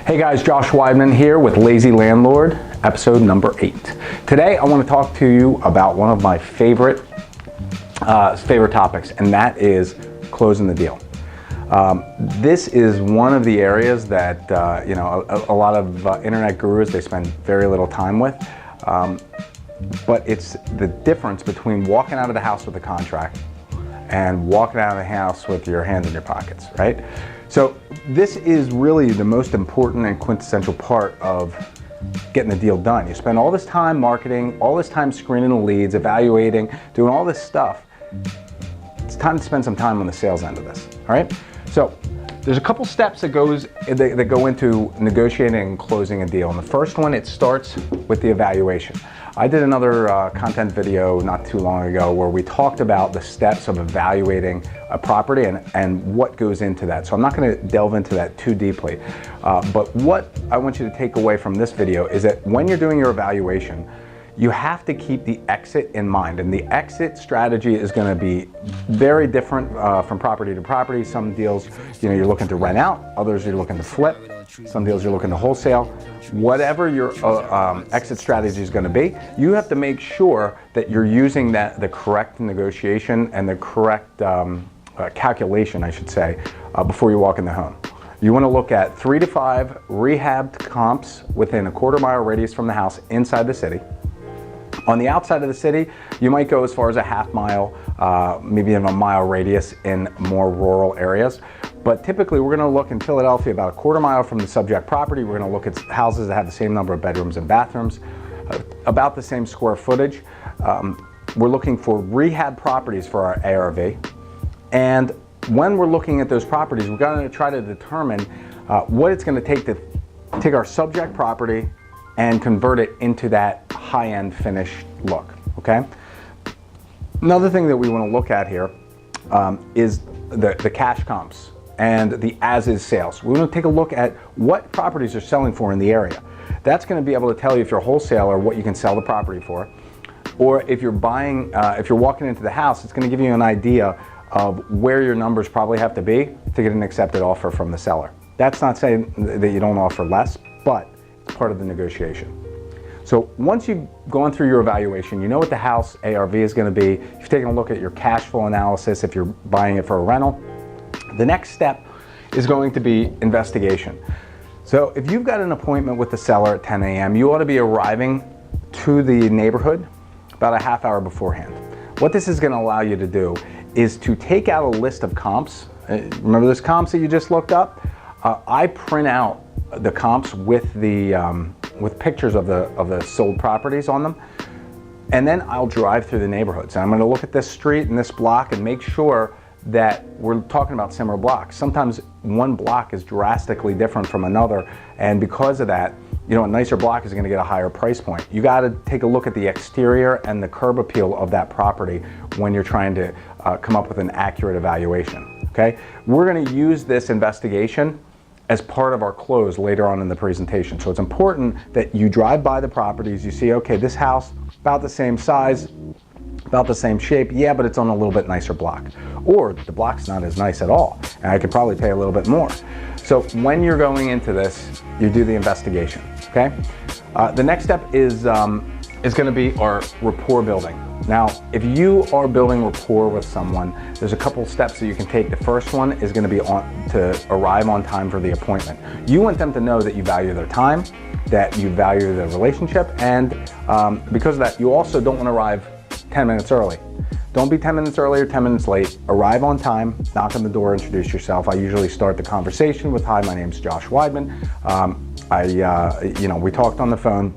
Hey guys, Josh Weidman here with Lazy Landlord, episode number 8. Today I want to talk to you about one of my favorite topics, and that is closing the deal. This is one of the areas that a lot of internet gurus, they spend very little time with, but it's the difference between walking out of the house with a contract and walking out of the house with your hands in your pockets, right? So this is really the most important and quintessential part of getting the deal done. You spend all this time marketing, all this time screening the leads, evaluating, doing all this stuff. It's time to spend some time on the sales end of this, all right? So there's a couple steps that go into negotiating and closing a deal. And the first one, it starts with the evaluation. I did another content video not too long ago where we talked about the steps of evaluating a property and what goes into that. So I'm not going to delve into that too deeply. But what I want you to take away from this video is that when you're doing your evaluation, you have to keep the exit in mind. And the exit strategy is going to be very different from property to property. Some deals, you're looking to rent out. Others you're looking to flip. Some deals you're looking to wholesale. Whatever your exit strategy is going to be, you have to make sure that you're using the correct negotiation and the correct calculation, I should say, before you walk in the home. You want to look at 3 to 5 rehabbed comps within a quarter-mile radius from the house inside the city. On the outside of the city, you might go as far as a half-mile, maybe in a mile radius in more rural areas. But typically, we're going to look in Philadelphia about a quarter-mile from the subject property. We're going to look at houses that have the same number of bedrooms and bathrooms, about the same square footage. We're looking for rehab properties for our ARV. And when we're looking at those properties, we're going to try to determine what it's going to take our subject property and convert it into that high-end finished look, okay? Another thing that we want to look at here is the cash comps and the as-is sales. We want to take a look at what properties are selling for in the area. That's going to be able to tell you if you're a wholesaler what you can sell the property for, or if you're buying, if you're walking into the house, it's going to give you an idea of where your numbers probably have to be to get an accepted offer from the seller. That's not saying that you don't offer less, but it's part of the negotiation. So once you've gone through your evaluation, you know what the house ARV is going to be. You've taken a look at your cash flow analysis if you're buying it for a rental. The next step is going to be investigation. So if you've got an appointment with the seller at 10 a.m., you ought to be arriving to the neighborhood about a half hour beforehand. What this is going to allow you to do is to take out a list of comps. Remember those comps that you just looked up? I print out the comps with pictures of the sold properties on them, and then I'll drive through the neighborhoods. And I'm going to look at this street and this block and make sure that we're talking about similar blocks. Sometimes one block is drastically different from another, and because of that, a nicer block is going to get a higher price point. You got to take a look at the exterior and the curb appeal of that property when you're trying to come up with an accurate evaluation. Okay, we're going to use this investigation as part of our close later on in the presentation. So it's important that you drive by the properties, you see, okay, this house, about the same size, about the same shape, yeah, but it's on a little bit nicer block. Or the block's not as nice at all, and I could probably pay a little bit more. So when you're going into this, you do the investigation, okay? The next step is going to be our rapport building. Now, if you are building rapport with someone, there's a couple steps that you can take. The first one is going to be to arrive on time for the appointment. You want them to know that you value their time, that you value the relationship, and because of that, you also don't want to arrive 10 minutes early. Don't be 10 minutes early or 10 minutes late. Arrive on time, knock on the door, introduce yourself. I usually start the conversation with, hi, my name's Josh Weidman. We talked on the phone.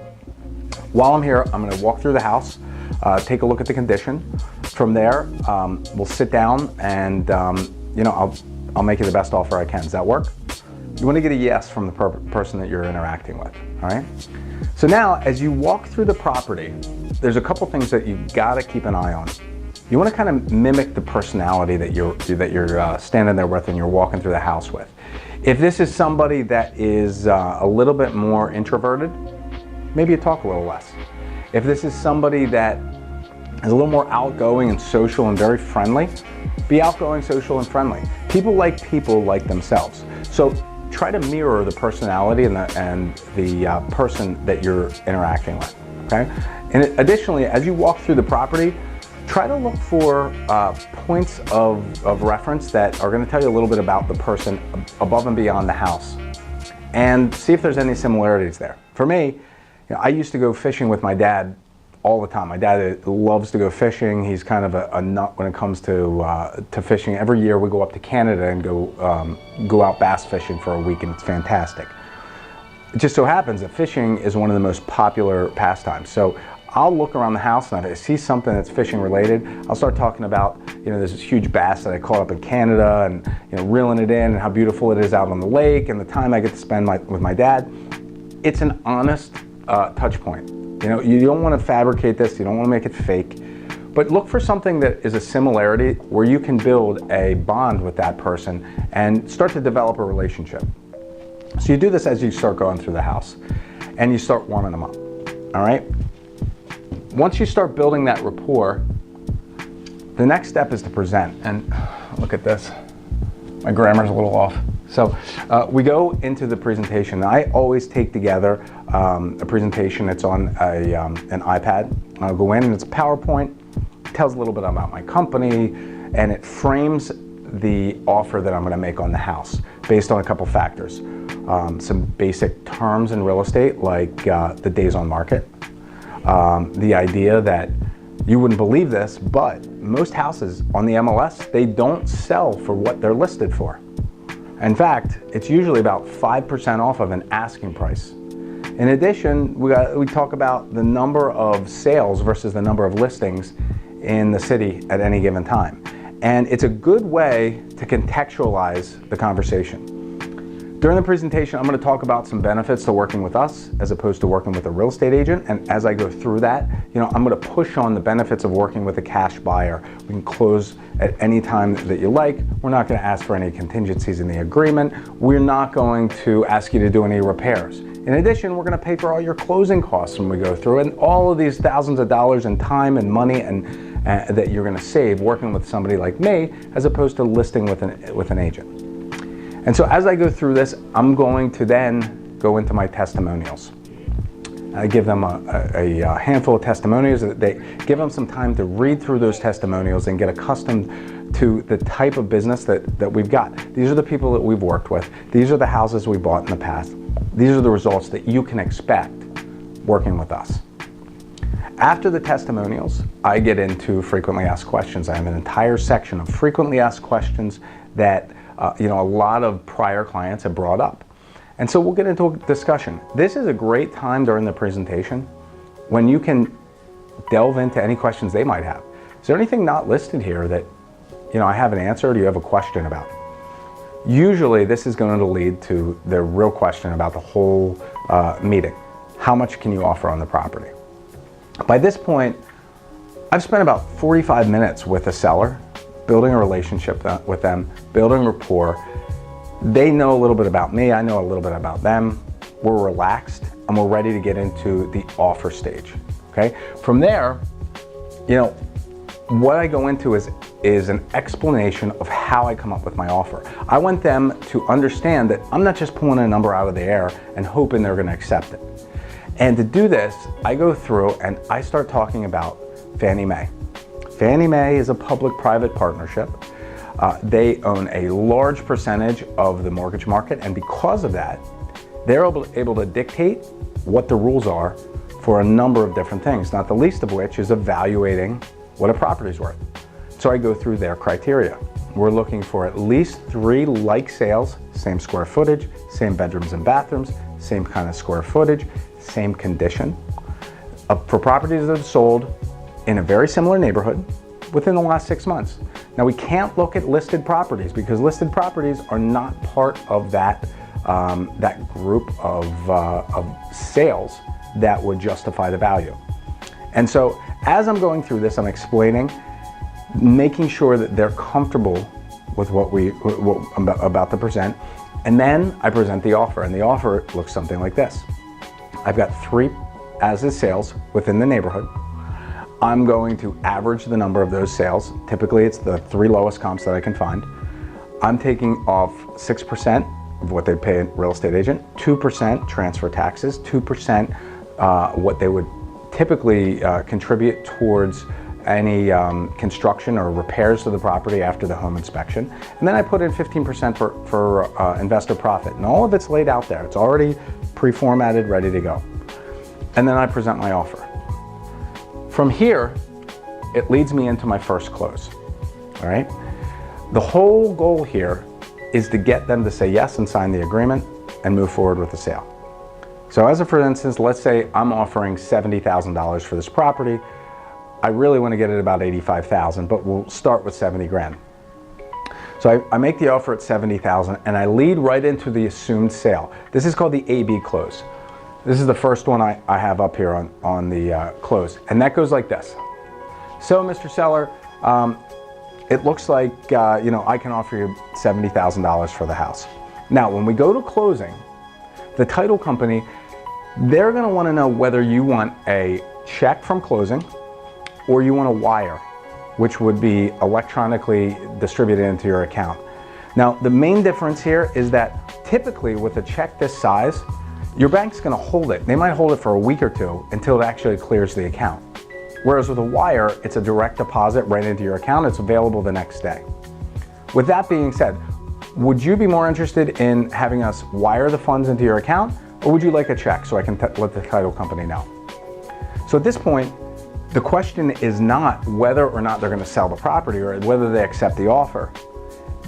While I'm here, I'm going to walk through the house, take a look at the condition. From there, we'll sit down and I'll make you the best offer I can. Does that work? You want to get a yes from the person that you're interacting with, all right? So now, as you walk through the property, there's a couple things that you've got to keep an eye on. You want to kind of mimic the personality that you're standing there with and you're walking through the house with. If this is somebody that is a little bit more introverted, maybe you talk a little less. If this is somebody that is a little more outgoing and social and very friendly, be outgoing, social, and friendly. People like themselves. So try to mirror the personality and the person that you're interacting with, okay? And additionally, as you walk through the property, try to look for points of reference that are going to tell you a little bit about the person above and beyond the house, and see if there's any similarities there. For me, I used to go fishing with my dad all the time. My dad loves to go fishing. He's kind of a nut when it comes to fishing. Every year we go up to Canada and go out bass fishing for a week, and it's fantastic. It just so happens that fishing is one of the most popular pastimes. So I'll look around the house, and if I see something that's fishing related, I'll start talking about, there's this huge bass that I caught up in Canada, and reeling it in, and how beautiful it is out on the lake, and the time I get to spend with my dad. It's an honest touch point. You don't want to fabricate this, you don't want to make it fake, but look for something that is a similarity where you can build a bond with that person and start to develop a relationship. So you do this as you start going through the house, and you start warming them up, all right? Once you start building that rapport, the next step is to present. And look at this, my grammar's a little off. So we go into the presentation. I always take together a presentation. It's on an iPad. I'll go in, and it's a PowerPoint. It tells a little bit about my company, and it frames the offer that I'm going to make on the house based on a couple factors. Some basic terms in real estate, like the days on market. The idea that you wouldn't believe this, but most houses on the MLS, they don't sell for what they're listed for. In fact, it's usually about 5% off of an asking price. In addition, we talk about the number of sales versus the number of listings in the city at any given time. And it's a good way to contextualize the conversation. During the presentation, I'm going to talk about some benefits to working with us as opposed to working with a real estate agent. And as I go through that, I'm going to push on the benefits of working with a cash buyer. We can close at any time that you like. We're not going to ask for any contingencies in the agreement. We're not going to ask you to do any repairs. In addition, we're going to pay for all your closing costs when we go through, and all of these thousands of dollars in time and money that you're going to save working with somebody like me as opposed to listing with an agent. And so as I go through this, I'm going to then go into my testimonials. I give them a handful of testimonials. They give them some time to read through those testimonials and get accustomed to the type of business that we've got. These are the people that we've worked with. These are the houses we bought in the past. These are the results that you can expect working with us. After the testimonials, I get into frequently asked questions. I have an entire section of frequently asked questions that a lot of prior clients have brought up. And so we'll get into a discussion. This is a great time during the presentation when you can delve into any questions they might have. Is there anything not listed here that I haven't answered, or you have a question about? Usually this is going to lead to the real question about the whole meeting. How much can you offer on the property? By this point, I've spent about 45 minutes with a seller, building a relationship with them, building rapport. They know a little bit about me, I know a little bit about them. We're relaxed, and we're ready to get into the offer stage, okay? From there, what I go into is an explanation of how I come up with my offer. I want them to understand that I'm not just pulling a number out of the air and hoping they're gonna accept it. And to do this, I go through and I start talking about Fannie Mae. Fannie Mae is a public-private partnership. They own a large percentage of the mortgage market, and because of that, they're able to dictate what the rules are for a number of different things, not the least of which is evaluating what a property is worth. So I go through their criteria. We're looking for at least 3 like sales, same square footage, same bedrooms and bathrooms, same kind of square footage, same condition, for properties that have sold in a very similar neighborhood within the last 6 months. Now we can't look at listed properties because listed properties are not part of that group of sales that would justify the value. And so as I'm going through this, I'm explaining, making sure that they're comfortable with what I'm about to present, and then I present the offer, and the offer looks something like this. I've got 3 as-is sales within the neighborhood. I'm going to average the number of those sales. Typically, it's the 3 lowest comps that I can find. I'm taking off 6% of what they pay a real estate agent, 2% transfer taxes, 2% what they would typically contribute towards any construction or repairs to the property after the home inspection. And then I put in 15% for investor profit. And all of it's laid out there. It's already pre-formatted, ready to go. And then I present my offer. From here, it leads me into my first close, all right? The whole goal here is to get them to say yes and sign the agreement and move forward with the sale. So as a for instance, let's say I'm offering $70,000 for this property. I really want to get it about $85,000, but we'll start with 70 grand. So I make the offer at 70,000 and I lead right into the assumed sale. This is called the AB close. This is the first one I have up here on the close. And that goes like this. So Mr. Seller, it looks like I can offer you $70,000 for the house. Now, when we go to closing, the title company, they're going to want to know whether you want a check from closing or you want a wire, which would be electronically distributed into your account. Now, the main difference here is that typically with a check this size, your bank's going to hold it. They might hold it for a week or two until it actually clears the account. Whereas with a wire, it's a direct deposit right into your account. It's available the next day. With that being said, would you be more interested in having us wire the funds into your account, or would you like a check so I can let the title company know? So at this point, the question is not whether or not they're going to sell the property or whether they accept the offer.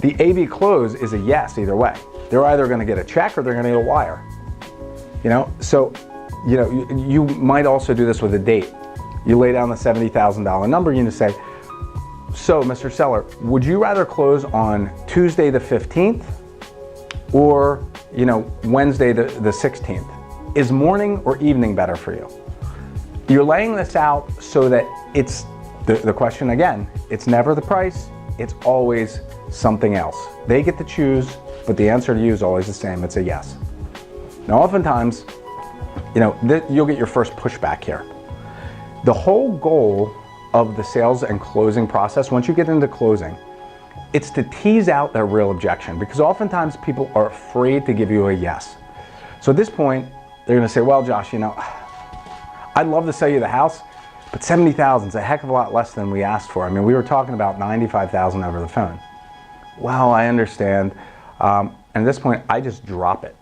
The AB close is a yes either way. They're either going to get a check or they're going to get a wire. So you might also do this with a date. You lay down the $70,000 number and you say, so Mr. Seller, would you rather close on Tuesday the 15th or Wednesday the 16th? Is morning or evening better for you? You're laying this out so that it's, the question again, it's never the price, it's always something else. They get to choose, but the answer to you is always the same, it's a yes. Now oftentimes, you'll get your first pushback here. The whole goal of the sales and closing process, once you get into closing, it's to tease out their real objection, because oftentimes people are afraid to give you a yes. So at this point, they're gonna say, well, Josh, I'd love to sell you the house, but $70,000 is a heck of a lot less than we asked for. I mean, we were talking about $95,000 over the phone. Well, I understand. And at this point, I just drop it.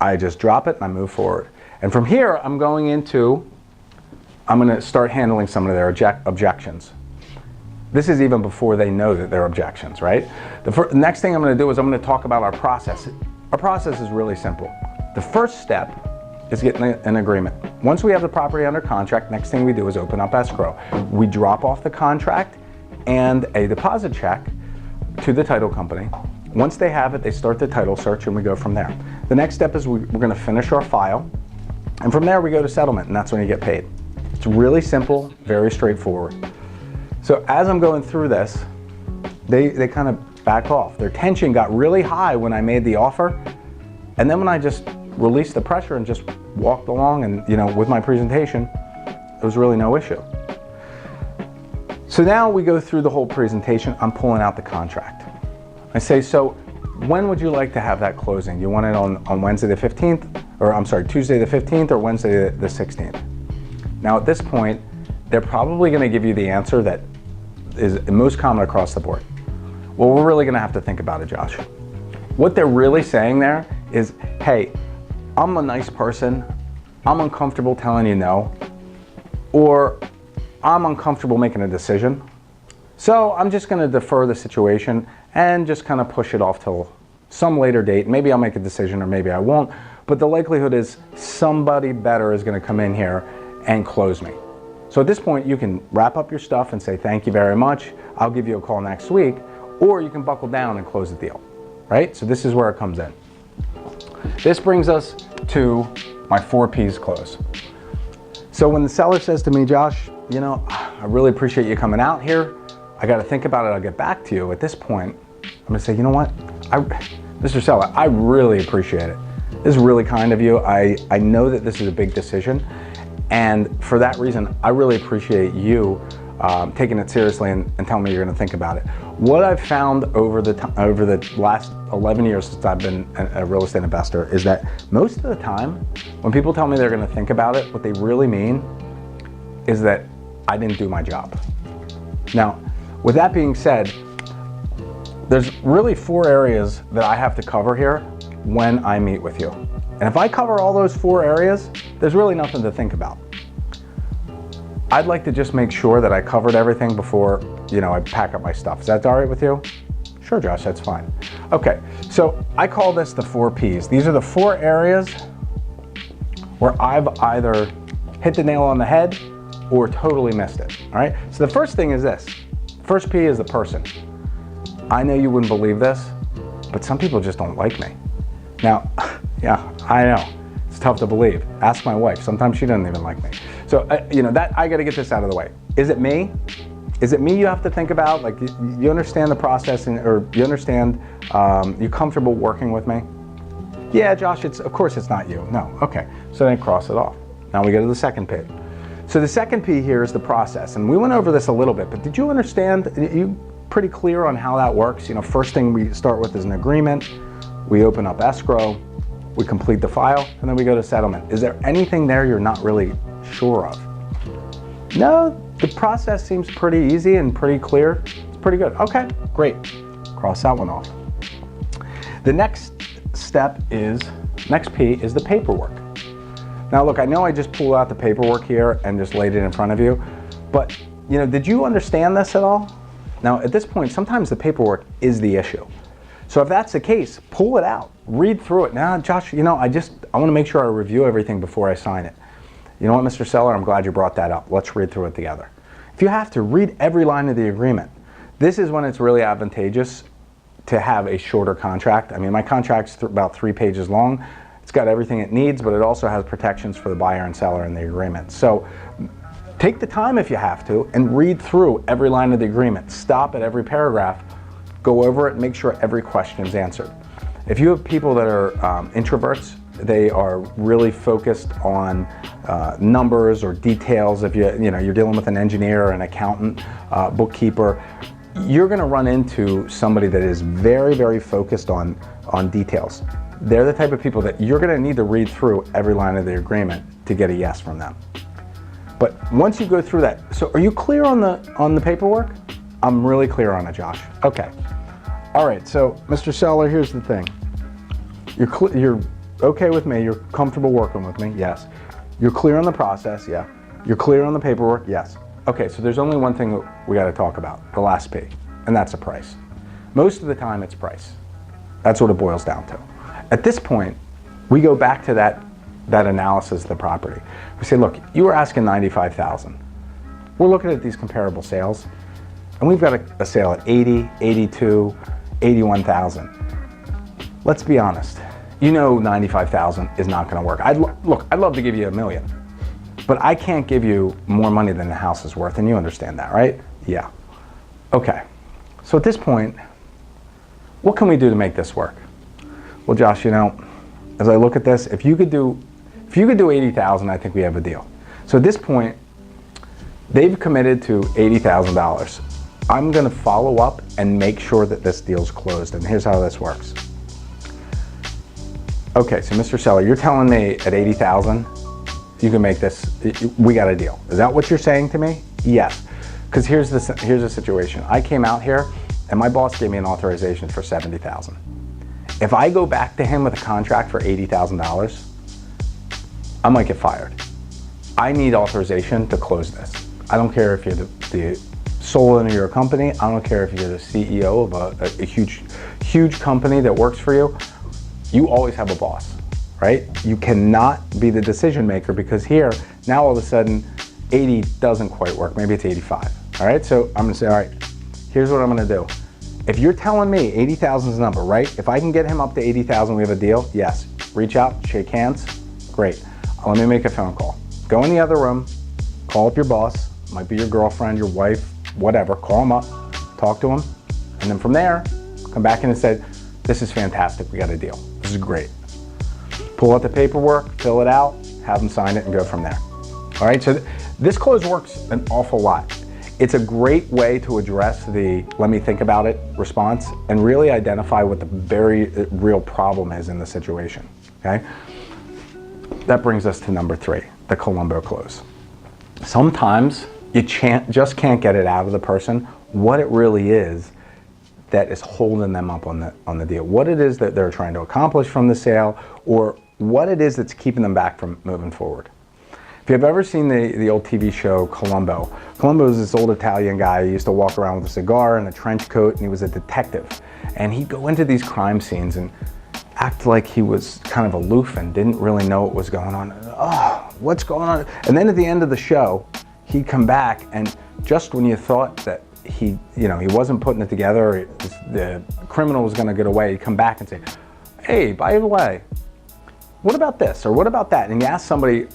I just drop it and I move forward. And from here, I'm going to start handling some of their objections. This is even before they know that they're objections, right? The next thing I'm going to do is I'm going to talk about our process. Our process is really simple. The first step is getting an agreement. Once we have the property under contract, next thing we do is open up escrow. We drop off the contract and a deposit check to the title company. Once they have it, they start the title search and we go from there. The next step is we're going to finish our file, and from there we go to settlement, and that's when you get paid. It's really simple, very straightforward. So as I'm going through this, they kind of back off. Their tension got really high when I made the offer, and then when I just released the pressure and just walked along and with my presentation, there was really no issue. So now we go through the whole presentation. I'm pulling out the contract. I say, so when would you like to have that closing? You want it on Wednesday the 15th, or I'm sorry, Tuesday the 15th or Wednesday the 16th? Now at this point, they're probably going to give you the answer that is most common across the board. Well, we're really going to have to think about it, Josh. What they're really saying there is, hey, I'm a nice person, I'm uncomfortable telling you no, or I'm uncomfortable making a decision, so I'm just going to defer the situation and just kind of push it off till some later date. Maybe I'll make a decision or maybe I won't, but the likelihood is somebody better is going to come in here and close me. So at this point, you can wrap up your stuff and say, thank you very much, I'll give you a call next week, or you can buckle down and close the deal, right? So this is where it comes in. This brings us to my 4 P's close. So when the seller says to me, Josh, I really appreciate you coming out here, I got to think about it, I'll get back to you. At this point, I'm going to say, you know what, Mr. Seller, I really appreciate it. This is really kind of you. I know that this is a big decision, and for that reason, I really appreciate you taking it seriously and telling me you're going to think about it. What I've found over the last 11 years since I've been a real estate investor is that most of the time, when people tell me they're gonna think about it, what they really mean is that I didn't do my job. Now, with that being said, there's really 4 areas that I have to cover here when I meet with you. And if I cover all those 4 areas, there's really nothing to think about. I'd like to just make sure that I covered everything before, I pack up my stuff. Is that all right with you? Sure, Josh, that's fine. Okay, so I call this the 4 Ps. These are the 4 areas where I've either hit the nail on the head or totally missed it, all right? So the first thing is this. First P is the person. I know you wouldn't believe this, but some people just don't like me. Now, yeah, I know. It's tough to believe. Ask my wife. Sometimes she doesn't even like me. So, that I got to get this out of the way. Is it me? Is it me you have to think about? Like, you understand the process, or you understand, you're comfortable working with me? Yeah, Josh, of course it's not you. No, okay. So then cross it off. Now we go to the second P. So the second P here is the process. And we went over this a little bit, but did you understand, you pretty clear on how that works? First thing we start with is an agreement. We open up escrow, we complete the file, and then we go to settlement. Is there anything there you're not really sure of? No, the process seems pretty easy and pretty clear. It's pretty good. Okay, great. Cross that one off. The next P is the paperwork. Now look, I know I just pulled out the paperwork here and just laid it in front of you, but did you understand this at all? Now at this point, sometimes the paperwork is the issue. So if that's the case, pull it out, read through it. Now, Josh, I want to make sure I review everything before I sign it. You know what, Mr. Seller, I'm glad you brought that up. Let's read through it together. If you have to, read every line of the agreement. This is when it's really advantageous to have a shorter contract. I mean, my contract's about 3 pages long. It's got everything it needs, but it also has protections for the buyer and seller in the agreement. So take the time if you have to and read through every line of the agreement. Stop at every paragraph, go over it, and make sure every question is answered. If you have people that are introverts, they are really focused on numbers or details. If you're dealing with an engineer or an accountant, bookkeeper, you're going to run into somebody that is very, very focused on details. They're the type of people that you're going to need to read through every line of the agreement to get a yes from them. But once you go through that, so are you clear on the paperwork? I'm really clear on it, Josh. Okay. All right. So, Mr. Seller, here's the thing. You're okay with me? You're comfortable working with me? Yes. You're clear on the process? Yeah. You're clear on the paperwork? Yes. Okay. So there's only one thing that we got to talk about, the last P, and that's the price. Most of the time, it's price. That's what it boils down to. At this point, we go back to that analysis of the property. We say, look, you were asking $95,000. We're looking at these comparable sales, and we've got a sale at $80,000, $82,000, $81,000. Let's be honest. $95,000 is not going to work. I'd love to give you $1 million, but I can't give you more money than the house is worth, and you understand that, right? Yeah. Okay. So at this point, what can we do to make this work? Well, Josh, as I look at this, if you could do $80,000, I think we have a deal. So at this point, they've committed to $80,000. I'm going to follow up and make sure that this deal's closed, and here's how this works. Okay, so Mr. Seller, you're telling me at $80,000, you can make this, we got a deal. Is that what you're saying to me? Yes, because here's the situation. I came out here, and my boss gave me an authorization for $70,000. If I go back to him with a contract for $80,000, I might get fired. I need authorization to close this. I don't care if you're the sole owner of your company. I don't care if you're the CEO of a huge company that works for you. You always have a boss, right? You cannot be the decision maker, because here, now all of a sudden, 80 doesn't quite work. Maybe it's 85, all right? So I'm gonna say, all right, here's what I'm gonna do. If you're telling me 80,000 is the number, right? If I can get him up to 80,000, we have a deal, yes. Reach out, shake hands, great. Let me make a phone call. Go in the other room, call up your boss, might be your girlfriend, your wife, whatever, call him up, talk to him, and then from there, come back in and say, this is fantastic, we got a deal. This is great. Pull out the paperwork, fill it out, have them sign it, and go from there. All right, so this close works an awful lot. It's a great way to address the "let me think about it" response and really identify what the very real problem is in the situation, okay? That brings us to number 3, the Columbo close. Sometimes you just can't get it out of the person what it really is that is holding them up on the deal, what it is that they're trying to accomplish from the sale, or what it is that's keeping them back from moving forward. If you've ever seen the old TV show Columbo, Columbo was this old Italian guy. He used to walk around with a cigar and a trench coat, and he was a detective. And he'd go into these crime scenes and act like he was kind of aloof and didn't really know what was going on. Oh, what's going on? And then at the end of the show, he'd come back, and just when you thought that he wasn't putting it together, the criminal was going to get away, he'd come back and say, "Hey, by the way, what about this or what about that?" And you ask somebody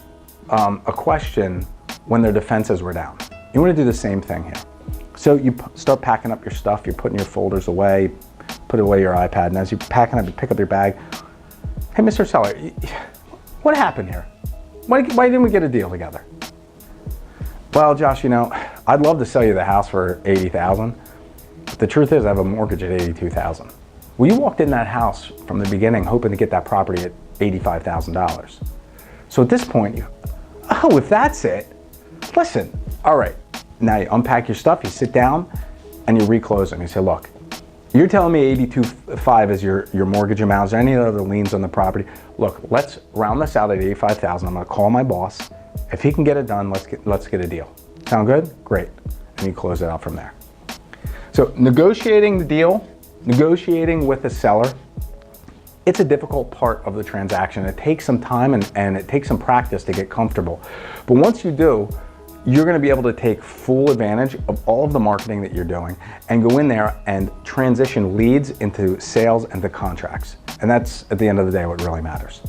a question when their defenses were down. You want to do the same thing here. So you start packing up your stuff, you're putting your folders away, put away your iPad, and as you're packing up, you pick up your bag. "Hey, Mr. Seller, what happened here? Why didn't we get a deal together?" "Well, Josh, I'd love to sell you the house for $80,000, but the truth is I have a mortgage at $82,000. Well, you walked in that house from the beginning hoping to get that property at $85,000. So at this point, oh, if that's it, listen, all right, now you unpack your stuff, you sit down, and you reclose them. You say, look, you're telling me $82,500 is your mortgage amount. Is there any other liens on the property? Look, let's round this out at $85,000. I'm gonna call my boss. If he can get it done, let's get a deal. Sound good? Great. And you close it out from there. So negotiating the deal, negotiating with the seller, it's a difficult part of the transaction. It takes some time and it takes some practice to get comfortable. But once you do, you're gonna be able to take full advantage of all of the marketing that you're doing and go in there and transition leads into sales and to contracts. And that's, at the end of the day, what really matters.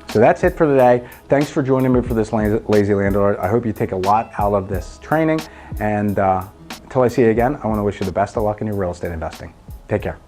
So that's it for today. Thanks for joining me for this Lazy Landlord. I hope you take a lot out of this training. And until I see you again, I wanna wish you the best of luck in your real estate investing. Take care.